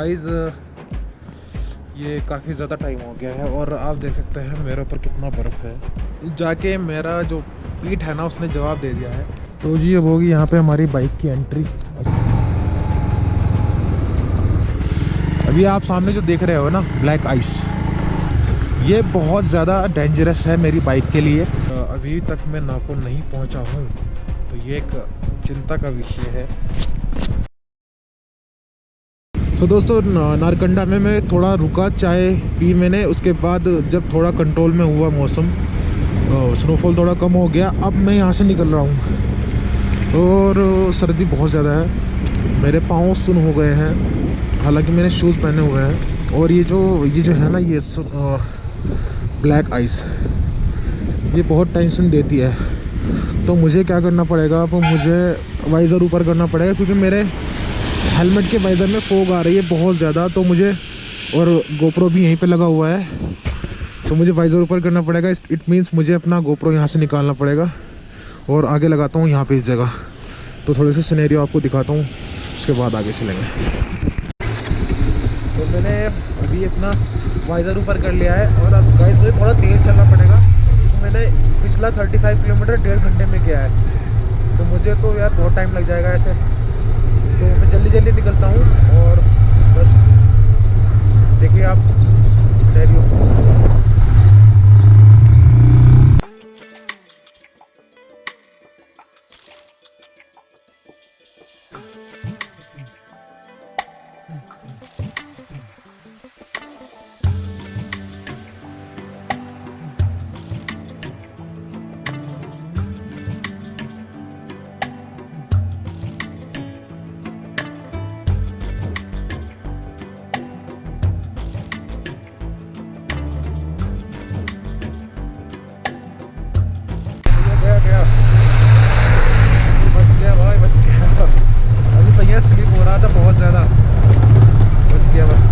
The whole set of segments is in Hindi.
गाइस ये काफ़ी ज़्यादा टाइम हो गया है और आप देख सकते हैं मेरे ऊपर कितना बर्फ़ है। जाके मेरा जो पीठ है ना उसने जवाब दे दिया है। तो जी अब होगी यहाँ पे हमारी बाइक की एंट्री। अभी आप सामने जो देख रहे हो ना ब्लैक आइस, ये बहुत ज़्यादा डेंजरस है मेरी बाइक के लिए। अभी तक मैं नाको नहीं पहुँचा हूँ तो ये एक चिंता का विषय है। तो दोस्तों नारकंडा में मैं थोड़ा रुका, चाय पी मैंने। उसके बाद जब थोड़ा कंट्रोल में हुआ मौसम, स्नोफॉल थोड़ा कम हो गया, अब मैं यहाँ से निकल रहा हूँ। और सर्दी बहुत ज़्यादा है, मेरे पाँव सुन हो गए हैं, हालांकि मैंने शूज़ पहने हुए हैं। और ये जो है ना ये ब्लैक आइस, ये बहुत टेंशन देती है। तो मुझे क्या करना पड़ेगा, अब मुझे वाइज़र ऊपर करना पड़ेगा क्योंकि मेरे हेलमेट के वाइज़र में फॉग आ रही है बहुत ज़्यादा। तो मुझे, और गोप्रो भी यहीं पे लगा हुआ है, तो मुझे वाइज़र ऊपर करना पड़ेगा। इट मीन्स मुझे अपना गोप्रो यहाँ से निकालना पड़ेगा और आगे लगाता हूँ यहाँ पे इस जगह। तो थोड़े से सिनेरियो आपको दिखाता हूँ, उसके बाद आगे चलेंगे। तो मैंने अभी अपना वाइज़र ऊपर कर लिया है और अब गाइस मुझे थोड़ा तेज़ चलना पड़ेगा क्योंकि मैंने पिछला 35 किलोमीटर 1.5 घंटे में किया है। तो मुझे तो यार बहुत टाइम लग जाएगा ऐसे, तो मैं जल्दी जल्दी निकलता हूँ। और बस देखिए आप सिनेरियो। स्लिप हो रहा था बहुत ज़्यादा, बच गया बस।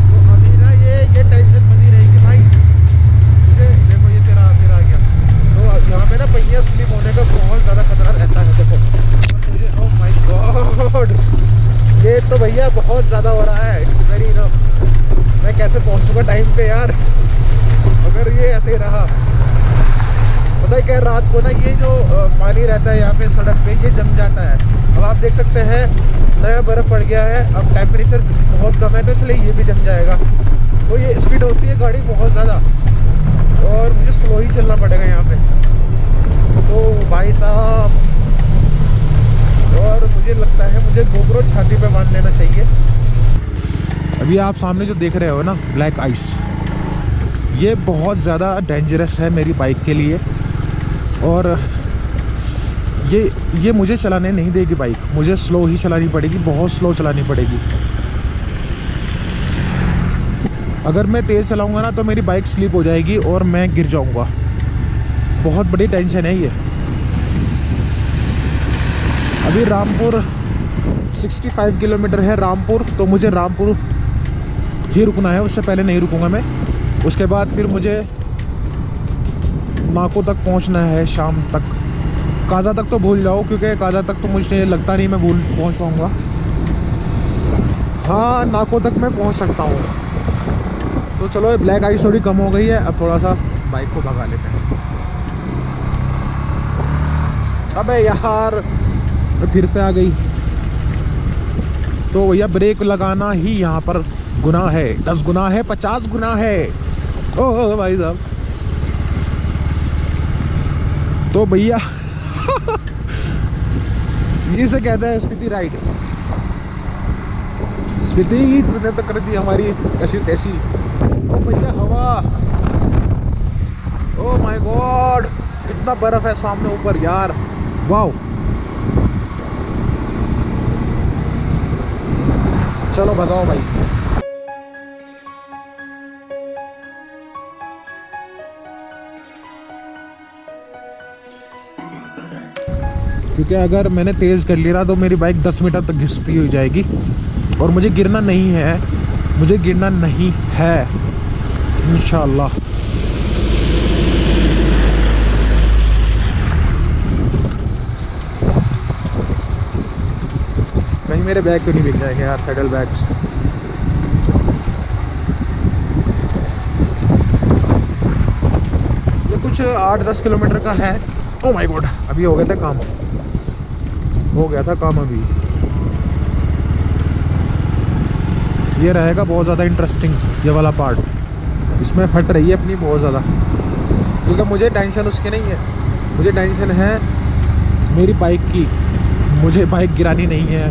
तो अभी ना ये टेंशन बनी रहेगी भाई मुझे। देखो ये तेरा फिर आ गया, तो यहाँ पे ना पहिया स्लिप होने का बहुत ज़्यादा खतरा रहता है। देखो मुझे, ओह माय गॉड, ये तो भैया बहुत ज़्यादा हो रहा है। It's very enough. मैं कैसे पहुँचूँगा टाइम पे यार अगर ये ऐसे ही रहा। पता है क्या, रात को ना ये जो पानी रहता है यहाँ पे सड़क पे, ये जम जाता है। अब आप देख सकते हैं नया बर्फ़ पड़ गया है, अब टेम्परेचर बहुत कम है तो इसलिए ये भी जम जाएगा। तो ये स्पीड होती है गाड़ी बहुत ज़्यादा और मुझे स्लो ही चलना पड़ेगा यहाँ पे। तो भाई साहब, और मुझे लगता है मुझे गोप्रो छाती पे बांध लेना चाहिए। अभी आप सामने जो देख रहे हो ना ब्लैक आइस, ये बहुत ज़्यादा डेंजरस है मेरी बाइक के लिए। और ये मुझे चलाने नहीं देगी बाइक, मुझे स्लो ही चलानी पड़ेगी, बहुत स्लो चलानी पड़ेगी। अगर मैं तेज़ चलाऊंगा ना तो मेरी बाइक स्लिप हो जाएगी और मैं गिर जाऊंगा। बहुत बड़ी टेंशन है ये। अभी रामपुर 65 किलोमीटर है रामपुर, तो मुझे रामपुर ही रुकना है, उससे पहले नहीं रुकूंगा मैं। उसके बाद फिर मुझे नाको तक पहुंचना है शाम तक। काजा तक तो भूल जाओ क्योंकि काजा तक तो मुझे लगता नहीं मैं पहुंच पाऊंगा। हाँ, नाको तक मैं पहुंच सकता हूँ। तो चलो, ये ब्लैक आइस थोड़ी कम हो गई है, अब थोड़ा सा बाइक को भगा लेते हैं। अबे यार फिर से आ गई। तो भैया ब्रेक लगाना ही यहाँ पर गुनाह है, 10 गुना है, 50 गुना है। ओह भाई साहब, तो भैया इसे कहते हैं स्पीति राइड। स्पीति तूने तो कर दी हमारी ऐसी तैसी। ओ भैया हवा, ओ माय गॉड, कितना बर्फ है सामने ऊपर यार, वाओ। चलो भगाओ भाई। क्योंकि अगर मैंने तेज़ कर लिया तो मेरी बाइक 10 मीटर तक घिसती हुई जाएगी और मुझे गिरना नहीं है, मुझे गिरना नहीं है इंशाल्लाह। मेरे बैग तो नहीं बिक जाएंगे यार, सैडल बैग्स। ये कुछ 8-10 किलोमीटर का है। ओ माय गॉड, अभी हो गया था काम, हो गया था काम अभी। ये रहेगा बहुत ज़्यादा इंटरेस्टिंग, ये वाला पार्ट। इसमें फट रही है अपनी बहुत ज़्यादा, क्योंकि मुझे टेंशन उसकी नहीं है, मुझे टेंशन है मेरी बाइक की। मुझे बाइक गिरानी नहीं है,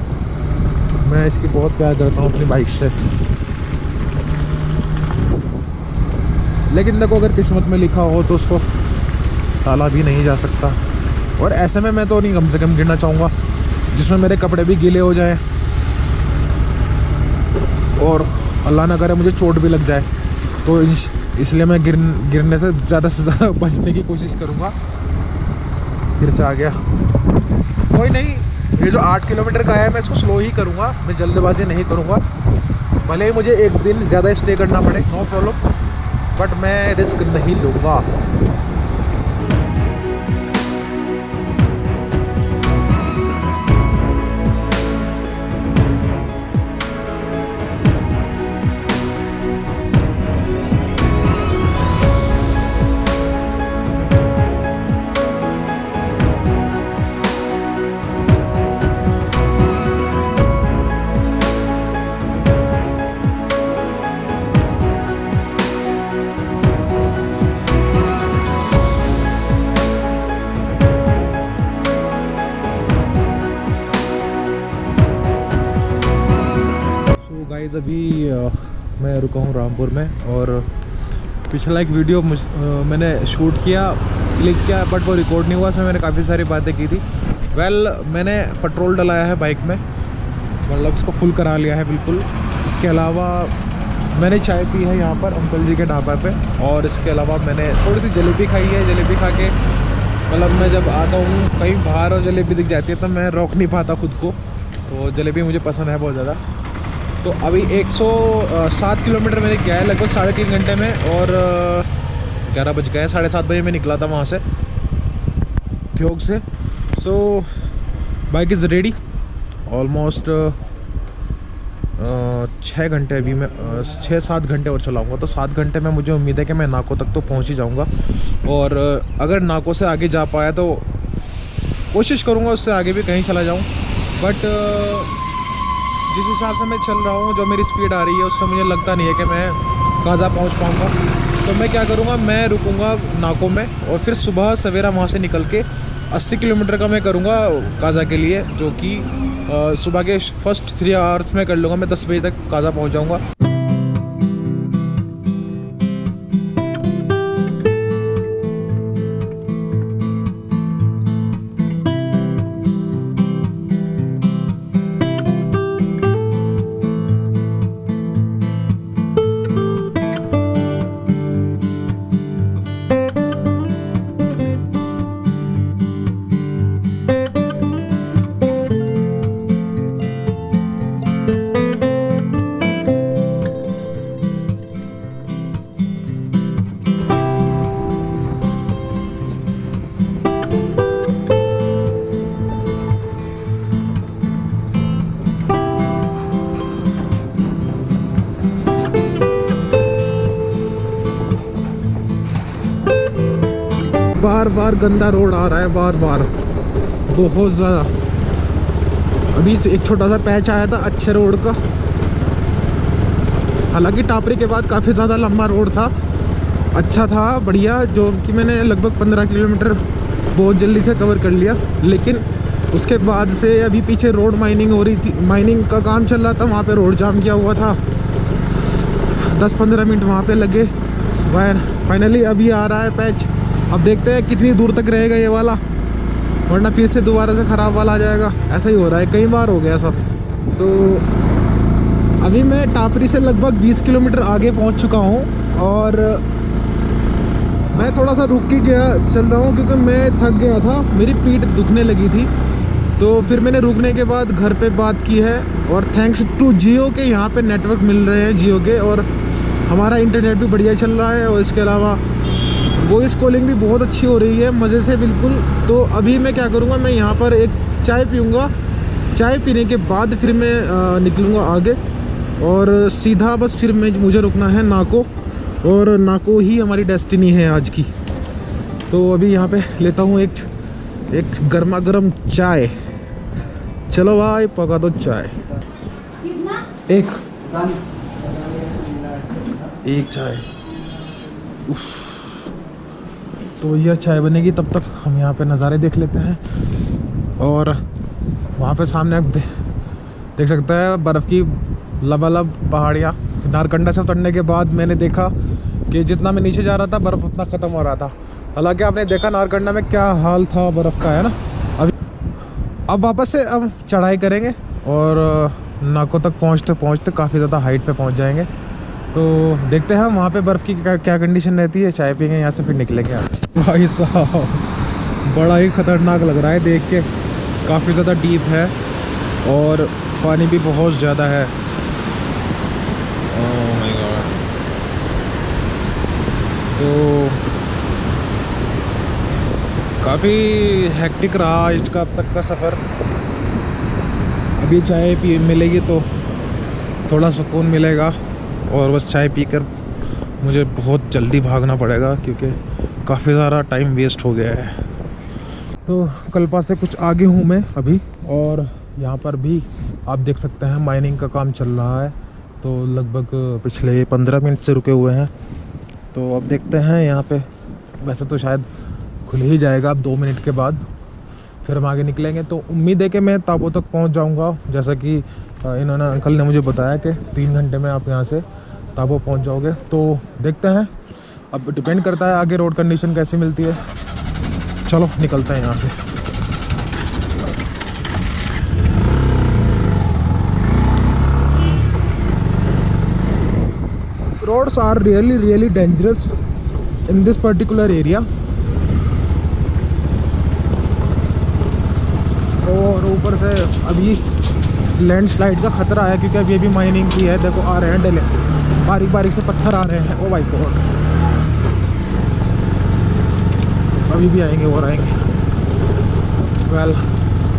मैं इसकी बहुत प्यार करता हूँ अपनी बाइक से। लेकिन देखो, अगर किस्मत में लिखा हो तो उसको टाला भी नहीं जा सकता। और ऐसे में मैं तो नहीं कम से कम गिरना चाहूँगा जिसमें मेरे कपड़े भी गीले हो जाए और अल्लाह ना करे मुझे चोट भी लग जाए। तो इसलिए मैं गिरने से ज़्यादा बचने की कोशिश करूँगा। फिर से आ गया, कोई नहीं। ये जो 8 किलोमीटर का है मैं इसको स्लो ही करूँगा, मैं जल्दबाजी नहीं करूँगा। भले ही मुझे एक दिन ज़्यादा स्टे करना पड़े, नो प्रॉब्लम, बट मैं रिस्क नहीं लूँगा। गाइस अभी मैं रुका हूँ रामपुर में, और पिछला एक वीडियो मैंने शूट किया, क्लिक किया, बट वो रिकॉर्ड नहीं हुआ। उसमें मैंने काफ़ी सारी बातें की थी। मैंने पेट्रोल डलाया है बाइक में, मतलब इसको फुल करा लिया है बिल्कुल। इसके अलावा मैंने चाय पी है यहाँ पर अंकल जी के ढाबा पे, और इसके अलावा मैंने थोड़ी सी जलेबी खाई है। जलेबी खा के मतलब मैं जब आता हूँ कहीं बाहर और जलेबी दिख जाती है तो मैं रोक नहीं पाता खुद को, तो जलेबी मुझे पसंद है बहुत ज़्यादा। तो अभी 107 किलोमीटर मैंने किया है लगभग 3.5 घंटे में, और 11 बज गए हैं। 7:30 बजे मैं निकला था वहाँ से ठियोग से। सो बाइक इज़ रेडी ऑलमोस्ट 6 घंटे, अभी मैं 6-7 घंटे और चलाऊँगा। तो 7 घंटे में मुझे उम्मीद है कि मैं नाको तक तो पहुँच ही जाऊँगा, और अगर नाको से आगे जा पाया तो कोशिश करूँगा उससे आगे भी कहीं चला जाऊँ। बट जिस हिसाब से मैं चल रहा हूँ, जो मेरी स्पीड आ रही है, उससे मुझे लगता नहीं है कि मैं काज़ा पहुँच पाऊँगा। तो मैं क्या करूँगा, मैं रुकूँगा नाको में, और फिर सुबह सवेरा वहाँ से निकल के 80 किलोमीटर का मैं करूँगा काज़ा के लिए, जो कि सुबह के फर्स्ट 3 आवर्स में कर लूँगा। मैं 10 बजे तक काज़ा पहुँच जाऊँगा। बार बार गंदा रोड आ रहा है, बार बार बहुत ज़्यादा। अभी एक छोटा सा पैच आया था अच्छे रोड का, हालांकि टापरी के बाद काफ़ी ज़्यादा लंबा रोड था, अच्छा था, बढ़िया, जो कि मैंने लगभग 15 किलोमीटर बहुत जल्दी से कवर कर लिया। लेकिन उसके बाद से अभी पीछे रोड माइनिंग हो रही थी, माइनिंग का काम चल रहा था, वहाँ पे रोड जाम किया हुआ था। 10-15 मिनट वहाँ पे लगे। फाइनली अभी आ रहा है पैच। अब देखते हैं कितनी दूर तक रहेगा ये वाला, वरना फिर से दोबारा से ख़राब वाला आ जाएगा। ऐसा ही हो रहा है, कई बार हो गया सब। तो अभी मैं टापरी से लगभग 20 किलोमीटर आगे पहुंच चुका हूं, और मैं थोड़ा सा रुक के चल रहा हूं क्योंकि मैं थक गया था, मेरी पीठ दुखने लगी थी। तो फिर मैंने रुकने के बाद घर पे बात की है, और थैंक्स टू जियो के यहाँ पे नेटवर्क मिल रहे हैं जियो के, और हमारा इंटरनेट भी बढ़िया चल रहा है, और इसके अलावा वॉइस कॉलिंग भी बहुत अच्छी हो रही है, मज़े से बिल्कुल। तो अभी मैं क्या करूँगा, मैं यहाँ पर एक चाय पीऊँगा, चाय पीने के बाद फिर मैं निकलूँगा आगे और सीधा बस फिर मुझे रुकना है नाको, और नाको ही हमारी डेस्टिनी है आज की। तो अभी यहाँ पे लेता हूँ एक गर्मा गर्म चाय। चलो भाई पका दो चाय। एक चाय। उफ। तो यह चाय बनेगी, तब तक हम यहाँ पे नज़ारे देख लेते हैं। और वहाँ पे सामने आप देख सकते हैं बर्फ़ की लबालब पहाड़ियाँ। नारकंडा से उतरने के बाद मैंने देखा कि जितना मैं नीचे जा रहा था बर्फ़ उतना ख़त्म हो रहा था। हालांकि आपने देखा नारकंडा में क्या हाल था बर्फ़ का, है ना। अब वापस से अब चढ़ाई करेंगे और नाको तक पहुँचते काफ़ी ज़्यादा हाइट पे पहुँच जाएंगे। तो देखते हैं वहाँ पे बर्फ़ की क्या कंडीशन रहती है। चाय पियेंगे यहाँ से, फिर निकलेंगे। भाई साहब बड़ा ही ख़तरनाक लग रहा है देख के। काफ़ी ज़्यादा डीप है और पानी भी बहुत ज़्यादा है। Oh my God. तो काफ़ी हेक्टिक रहा इसका अब तक का सफ़र। अभी चाय पी मिलेगी तो थोड़ा सुकून मिलेगा, और बस चाय पीकर मुझे बहुत जल्दी भागना पड़ेगा क्योंकि काफ़ी ज़्यादा टाइम वेस्ट हो गया है। तो कल्पा से कुछ आगे हूँ मैं अभी, और यहाँ पर भी आप देख सकते हैं माइनिंग का काम चल रहा है। तो लगभग पिछले 15 मिनट से रुके हुए हैं। तो अब देखते हैं यहाँ पे, वैसे तो शायद खुल ही जाएगा अब 2 मिनट के बाद, फिर हम आगे निकलेंगे। तो उम्मीद है कि मैं ताबो तक पहुँच जाऊँगा, जैसा कि इन्होंने अंकल ने मुझे बताया कि 3 घंटे में आप यहाँ से ताबो पहुँच जाओगे। तो देखते हैं, अब डिपेंड करता है आगे रोड कंडीशन कैसी मिलती है। चलो निकलते हैं यहाँ से। Roads are really dangerous in this particular area. और ऊपर से अभी लैंडस्लाइड का ख़तरा है क्योंकि अभी अभी माइनिंग की है। देखो आ रहे हैं डले, बारीक बारीक से पत्थर आ रहे हैं। ओ माय गॉड, अभी भी आएंगे और आएंगे। वेल,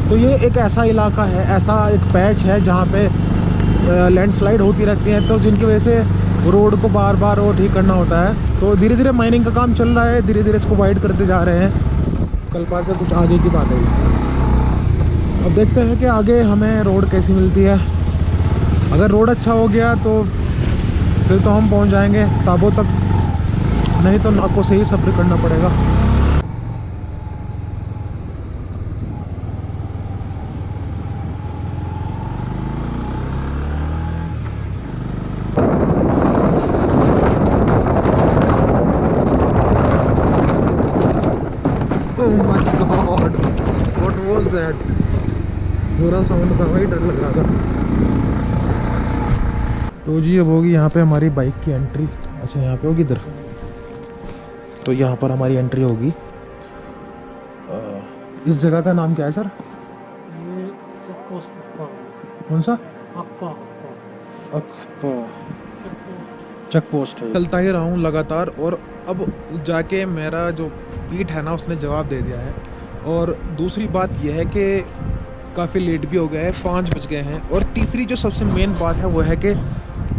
तो ये एक ऐसा इलाका है, ऐसा एक पैच है जहाँ पे लैंडस्लाइड होती रहती है, तो जिनकी वजह से रोड को बार बार वो ठीक करना होता है। तो धीरे धीरे माइनिंग का काम चल रहा है, धीरे धीरे इसको वाइड करते जा रहे हैं। कल्पा से कुछ आगे की बात है। अब देखते हैं कि आगे हमें रोड कैसी मिलती है। अगर रोड अच्छा हो गया तो फिर तो हम पहुंच जाएंगे ताबो तक, नहीं तो नाको से ही सफ़र करना पड़ेगा। Oh my God, what was that? थोड़ा साउंड था भाई, डर लग रहा था। तो जी अब होगी यहाँ पे हमारी बाइक की एंट्री। अच्छा यहाँ पे होगी इधर, तो यहाँ पर हमारी एंट्री होगी। इस जगह का नाम क्या है सर? ये कौन सा? अक्पा चेक पोस्ट है। चलता ही रहा हूँ लगातार, और अब जाके मेरा जो पीठ है ना उसने जवाब दे दिया है। और दूसरी बात यह है कि काफ़ी लेट भी हो गया है, 5 बज गए हैं। और तीसरी जो सबसे मेन बात है वो है कि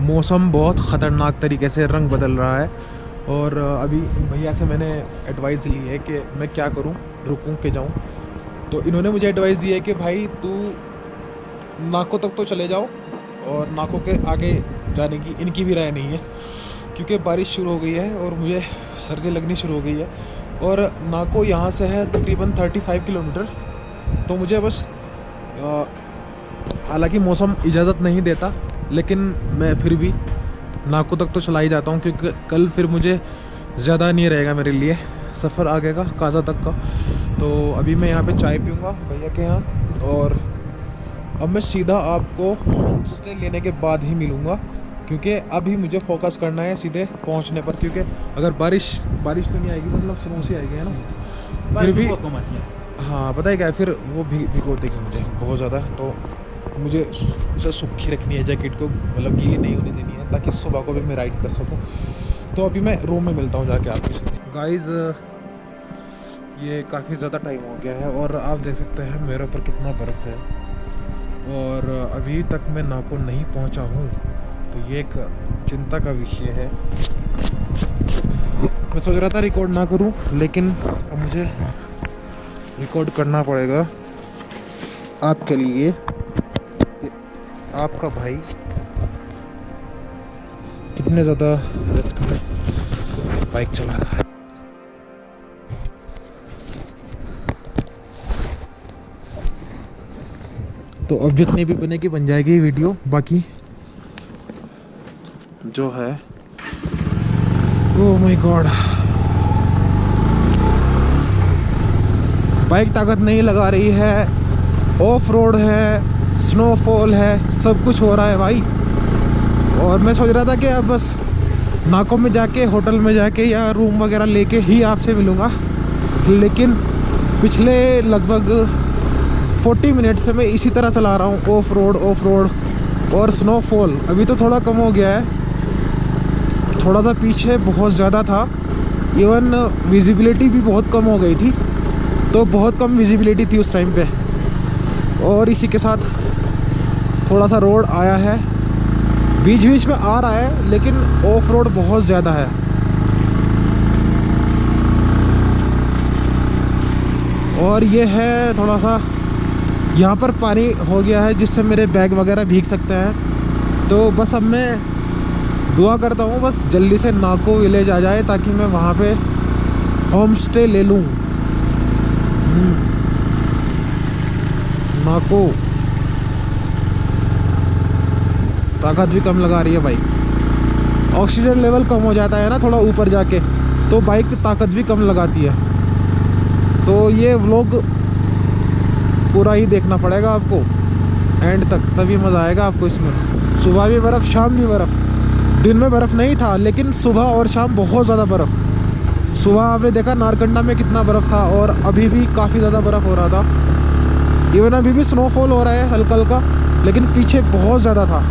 मौसम बहुत ख़तरनाक तरीके से रंग बदल रहा है। और अभी भैया से मैंने एडवाइस ली है कि मैं क्या करूं, रुकूं कि जाऊं। तो इन्होंने मुझे एडवाइस दी है कि भाई तू नाको तक तो चले जाओ, और नाको के आगे जाने की इनकी भी राय नहीं है क्योंकि बारिश शुरू हो गई है और मुझे सर्दी लगनी शुरू हो गई है। और नाको यहाँ से है तकरीबन 35 किलोमीटर। तो मुझे बस हालांकि मौसम इजाज़त नहीं देता, लेकिन मैं फिर भी नाको तक तो चला ही जाता हूँ क्योंकि कल फिर मुझे ज़्यादा नहीं रहेगा मेरे लिए सफ़र आगे का, काज़ा तक का। तो अभी मैं यहाँ पे चाय पीऊँगा भैया के यहाँ, और अब मैं सीधा आपको होम स्टे लेने के बाद ही मिलूँगा क्योंकि अभी मुझे फोकस करना है सीधे पहुँचने पर। क्योंकि अगर बारिश तो नहीं आएगी, मतलब स्नो सी आएगी, है ना, फिर भी हाँ पता है क्या, फिर वो भिगो देगी मुझे बहुत ज़्यादा। तो मुझे इसे सूखी रखनी है जैकेट को, मतलब गीली नहीं होनी देनी है, ताकि सुबह को भी मैं राइड कर सकूँ। तो अभी मैं रूम में मिलता हूँ जाके आपको। गाइज़ ये काफ़ी ज़्यादा टाइम हो गया है और आप देख सकते हैं मेरे ऊपर कितना बर्फ़ है। और अभी तक मैं नाको नहीं पहुंचा हूं, तो ये एक चिंता का विषय है। मैं सोच रहा था रिकॉर्ड ना करूं, लेकिन अब मुझे रिकॉर्ड करना पड़ेगा आपके लिए। आपका भाई कितने ज़्यादा रिस्क में बाइक चला रहा है। तो अब जितनी भी बनेगी बन जाएगी वीडियो, बाकी जो है ओह माय गॉड, बाइक ताकत नहीं लगा रही है। ऑफ रोड है, स्नोफॉल है, सब कुछ हो रहा है भाई। और मैं सोच रहा था कि अब बस नाकों में जाके, होटल में जाके या रूम वगैरह लेके ही आपसे मिलूँगा, लेकिन पिछले लगभग 40 मिनट से मैं इसी तरह चला रहा हूँ, ऑफ रोड और स्नोफॉल अभी तो थोड़ा कम हो गया है, थोड़ा सा पीछे बहुत ज़्यादा था। इवन विजिबिलिटी भी बहुत कम हो गई थी, तो बहुत कम विजिबिलिटी थी उस टाइम पे। और इसी के साथ थोड़ा सा रोड आया है, बीच बीच में आ रहा है, लेकिन ऑफ रोड बहुत ज़्यादा है। और ये है थोड़ा सा यहाँ पर पानी हो गया है, जिससे मेरे बैग वगैरह भीग सकते हैं। तो बस अब मैं दुआ करता हूँ बस जल्दी से नाको विलेज आ जाए, ताकि मैं वहाँ पे होम स्टे ले लूँ। नाको ताकत भी कम लगा रही है बाइक, ऑक्सीजन लेवल कम हो जाता है ना थोड़ा ऊपर जाके, तो बाइक ताकत भी कम लगाती है। तो ये व्लॉग पूरा ही देखना पड़ेगा आपको एंड तक, तभी मज़ा आएगा आपको इसमें। सुबह भी बर्फ़, शाम भी बर्फ़। दिन में बर्फ़ नहीं था, लेकिन सुबह और शाम बहुत ज़्यादा बर्फ़। सुबह आपने देखा नारकंडा में कितना बर्फ़ था, और अभी भी काफ़ी ज़्यादा बर्फ़ हो रहा था। इवन अभी भी स्नोफॉल हो रहा है हल्का हल्का, लेकिन पीछे बहुत ज़्यादा था।